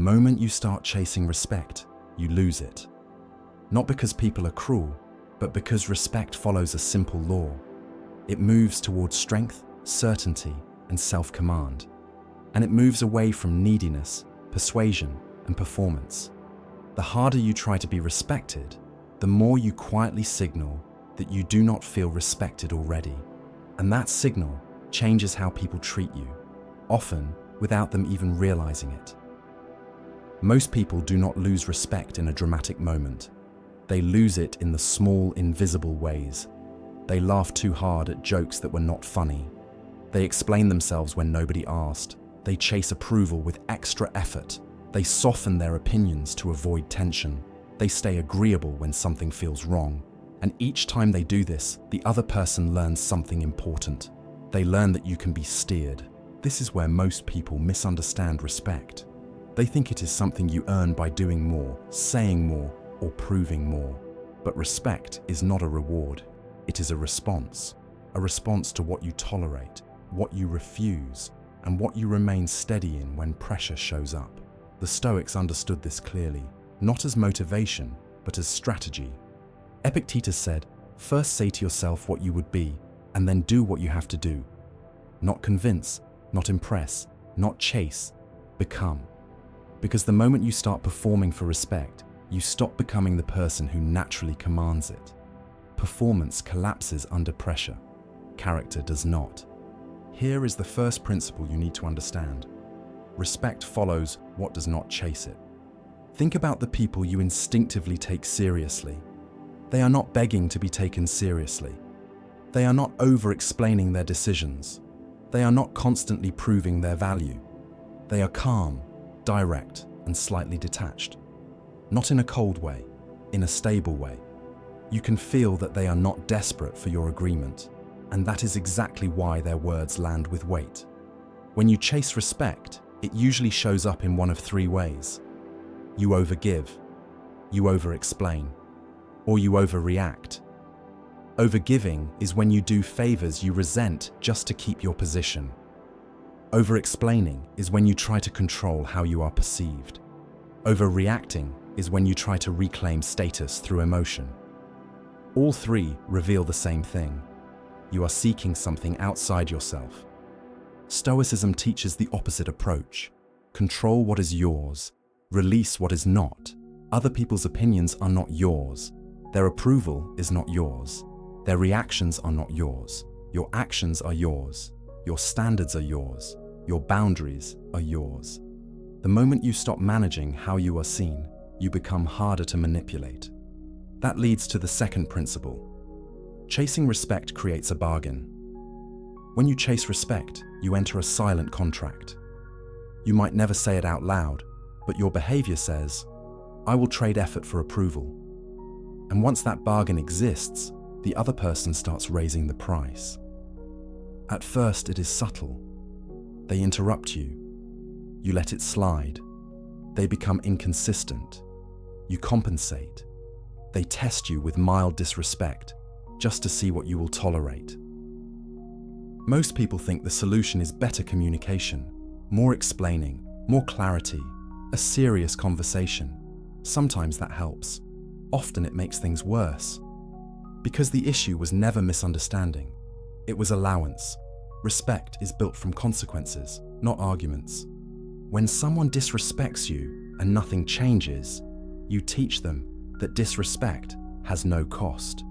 moment you start chasing respect, you lose it. Not because people are cruel, but because respect follows a simple law. It moves towards strength, certainty, and self-command. And it moves away from neediness, persuasion, and performance. The harder you try to be respected, the more you quietly signal that you do not feel respected already. And that signal changes how people treat you, often without them even realizing it. Most people do not lose respect in a dramatic moment. They lose it in the small, invisible ways. They laugh too hard at jokes that were not funny. They explain themselves when nobody asked. They chase approval with extra effort. They soften their opinions to avoid tension. They stay agreeable when something feels wrong. And each time they do this, the other person learns something important. They learn that you can be steered. This is where most people misunderstand respect. They think it is something you earn by doing more, saying more, or proving more. But respect is not a reward. It is a response to what you tolerate, what you refuse, and what you remain steady in when pressure shows up. The Stoics understood this clearly, not as motivation, but as strategy. Epictetus said, "First say to yourself what you would be, and then do what you have to do. Not convince, not impress, not chase, become." Because the moment you start performing for respect, you stop becoming the person who naturally commands it. Performance collapses under pressure. Character does not. Here is the first principle you need to understand. Respect follows what does not chase it. Think about the people you instinctively take seriously. They are not begging to be taken seriously. They are not over-explaining their decisions. They are not constantly proving their value. They are calm, direct, and slightly detached. Not in a cold way, in a stable way. You can feel that they are not desperate for your agreement, and that is exactly why their words land with weight. When you chase respect, it usually shows up in one of three ways. You overgive, you over-explain, or you overreact. Overgiving is when you do favors you resent just to keep your position. Over-explaining is when you try to control how you are perceived. Overreacting is when you try to reclaim status through emotion. All three reveal the same thing. You are seeking something outside yourself. Stoicism teaches the opposite approach. Control what is yours. Release what is not. Other people's opinions are not yours. Their approval is not yours. Their reactions are not yours. Your actions are yours. Your standards are yours. Your boundaries are yours. The moment you stop managing how you are seen, you become harder to manipulate. That leads to the second principle. Chasing respect creates a bargain. When you chase respect, you enter a silent contract. You might never say it out loud, but your behavior says, "I will trade effort for approval." And once that bargain exists, the other person starts raising the price. At first, it is subtle. They interrupt you. You let it slide. They become inconsistent. You compensate. They test you with mild disrespect, just to see what you will tolerate. Most people think the solution is better communication, more explaining, more clarity, a serious conversation. Sometimes that helps. Often it makes things worse. Because the issue was never misunderstanding. It was allowance. Respect is built from consequences, not arguments. When someone disrespects you and nothing changes, you teach them that disrespect has no cost.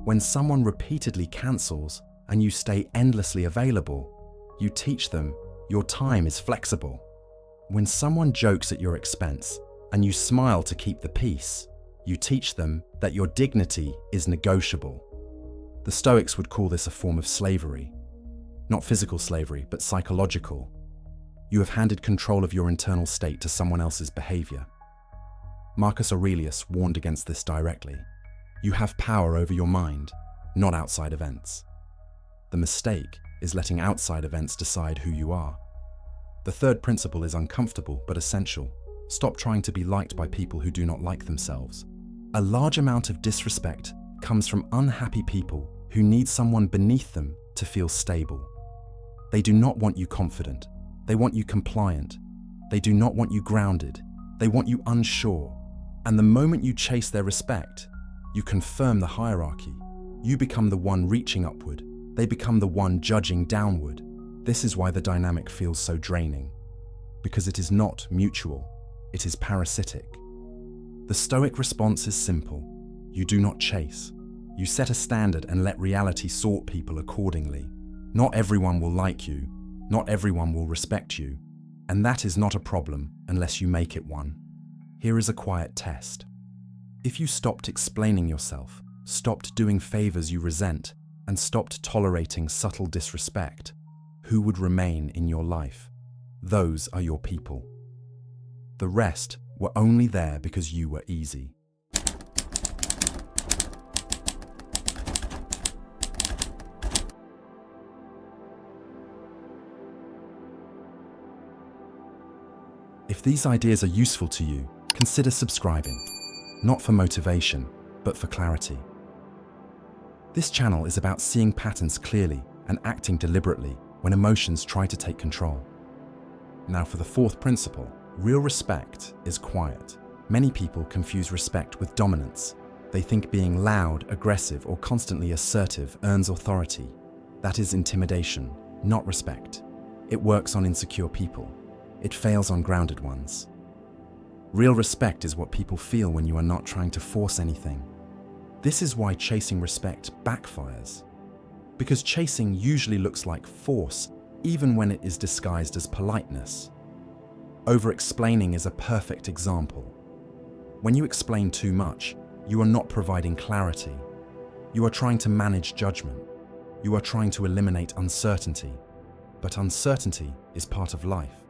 When someone repeatedly cancels and you stay endlessly available, you teach them your time is flexible. When someone jokes at your expense and you smile to keep the peace, you teach them that your dignity is negotiable. The Stoics would call this a form of slavery. Not physical slavery, but psychological. You have handed control of your internal state to someone else's behavior. Marcus Aurelius warned against this directly. You have power over your mind, not outside events. The mistake is letting outside events decide who you are. The third principle is uncomfortable but essential. Stop trying to be liked by people who do not like themselves. A large amount of disrespect comes from unhappy people who need someone beneath them to feel stable. They do not want you confident. They want you compliant. They do not want you grounded. They want you unsure. And the moment you chase their respect, you confirm the hierarchy. You become the one reaching upward. They become the one judging downward. This is why the dynamic feels so draining. Because it is not mutual. It is parasitic. The Stoic response is simple. You do not chase. You set a standard and let reality sort people accordingly. Not everyone will like you. Not everyone will respect you. And that is not a problem unless you make it one. Here is a quiet test. If you stopped explaining yourself, stopped doing favors you resent, and stopped tolerating subtle disrespect, who would remain in your life? Those are your people. The rest were only there because you were easy. If these ideas are useful to you, consider subscribing, not for motivation, but for clarity. This channel is about seeing patterns clearly and acting deliberately when emotions try to take control. Now for the fourth principle, real respect is quiet. Many people confuse respect with dominance. They think being loud, aggressive, or constantly assertive earns authority. That is intimidation, not respect. It works on insecure people. It fails on grounded ones. Real respect is what people feel when you are not trying to force anything. This is why chasing respect backfires. Because chasing usually looks like force, even when it is disguised as politeness. Over-explaining is a perfect example. When you explain too much, you are not providing clarity. You are trying to manage judgment. You are trying to eliminate uncertainty. But uncertainty is part of life,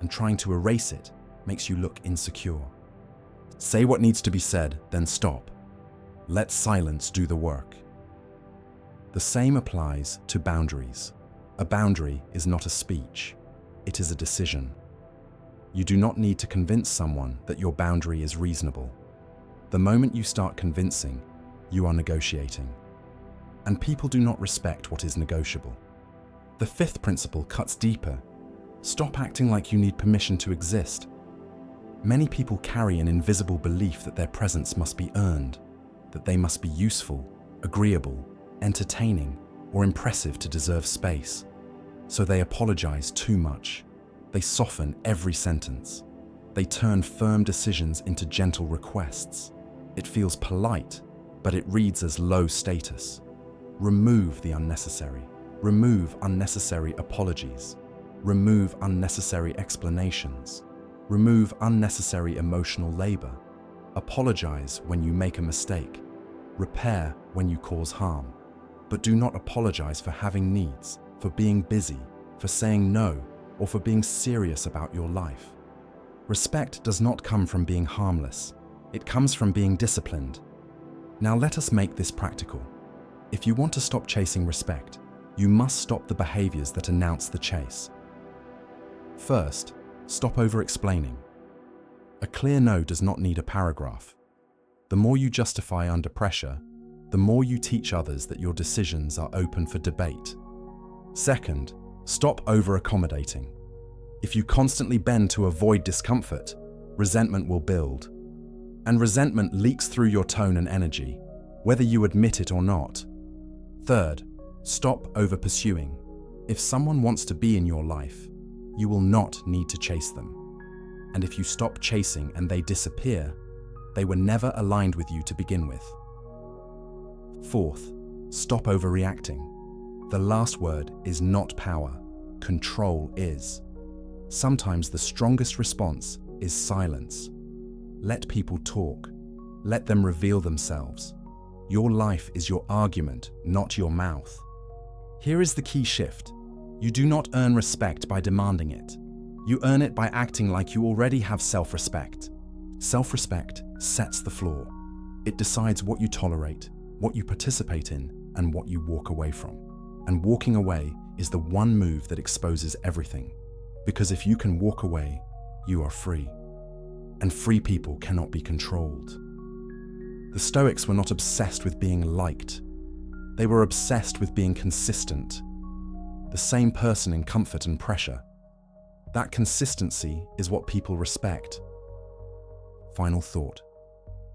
and trying to erase it makes you look insecure. Say what needs to be said, then stop. Let silence do the work. The same applies to boundaries. A boundary is not a speech. It is a decision. You do not need to convince someone that your boundary is reasonable. The moment you start convincing, you are negotiating. And people do not respect what is negotiable. The fifth principle cuts deeper. Stop acting like you need permission to exist. Many people carry an invisible belief that their presence must be earned, that they must be useful, agreeable, entertaining, or impressive to deserve space. So they apologize too much. They soften every sentence. They turn firm decisions into gentle requests. It feels polite, but it reads as low status. Remove the unnecessary. Remove unnecessary apologies. Remove unnecessary explanations. Remove unnecessary emotional labor. Apologize when you make a mistake. Repair when you cause harm. But do not apologize for having needs, for being busy, for saying no, or for being serious about your life. Respect does not come from being harmless. It comes from being disciplined. Now let us make this practical. If you want to stop chasing respect, you must stop the behaviors that announce the chase. First, stop over-explaining. A clear no does not need a paragraph. The more you justify under pressure, the more you teach others that your decisions are open for debate. Second, stop over-accommodating. If you constantly bend to avoid discomfort, resentment will build. And resentment leaks through your tone and energy, whether you admit it or not. Third, stop over-pursuing. If someone wants to be in your life, you will not need to chase them. And if you stop chasing and they disappear, they were never aligned with you to begin with. Fourth, stop overreacting. The last word is not power. Control is. Sometimes the strongest response is silence. Let people talk. Let them reveal themselves. Your life is your argument, not your mouth. Here is the key shift. You do not earn respect by demanding it. You earn it by acting like you already have self-respect. Self-respect sets the floor. It decides what you tolerate, what you participate in, and what you walk away from. And walking away is the one move that exposes everything. Because if you can walk away, you are free. And free people cannot be controlled. The Stoics were not obsessed with being liked. They were obsessed with being consistent. The same person in comfort and pressure. That consistency is what people respect. Final thought.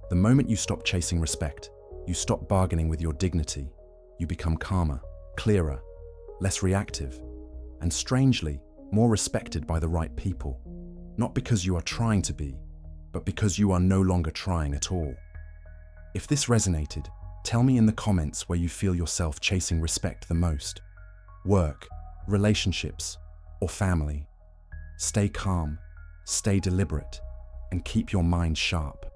The moment you stop chasing respect, you stop bargaining with your dignity. You become calmer, clearer, less reactive, and strangely, more respected by the right people. Not because you are trying to be, but because you are no longer trying at all. If this resonated, tell me in the comments where you feel yourself chasing respect the most. Work, relationships, or family. Stay calm, stay deliberate, and keep your mind sharp.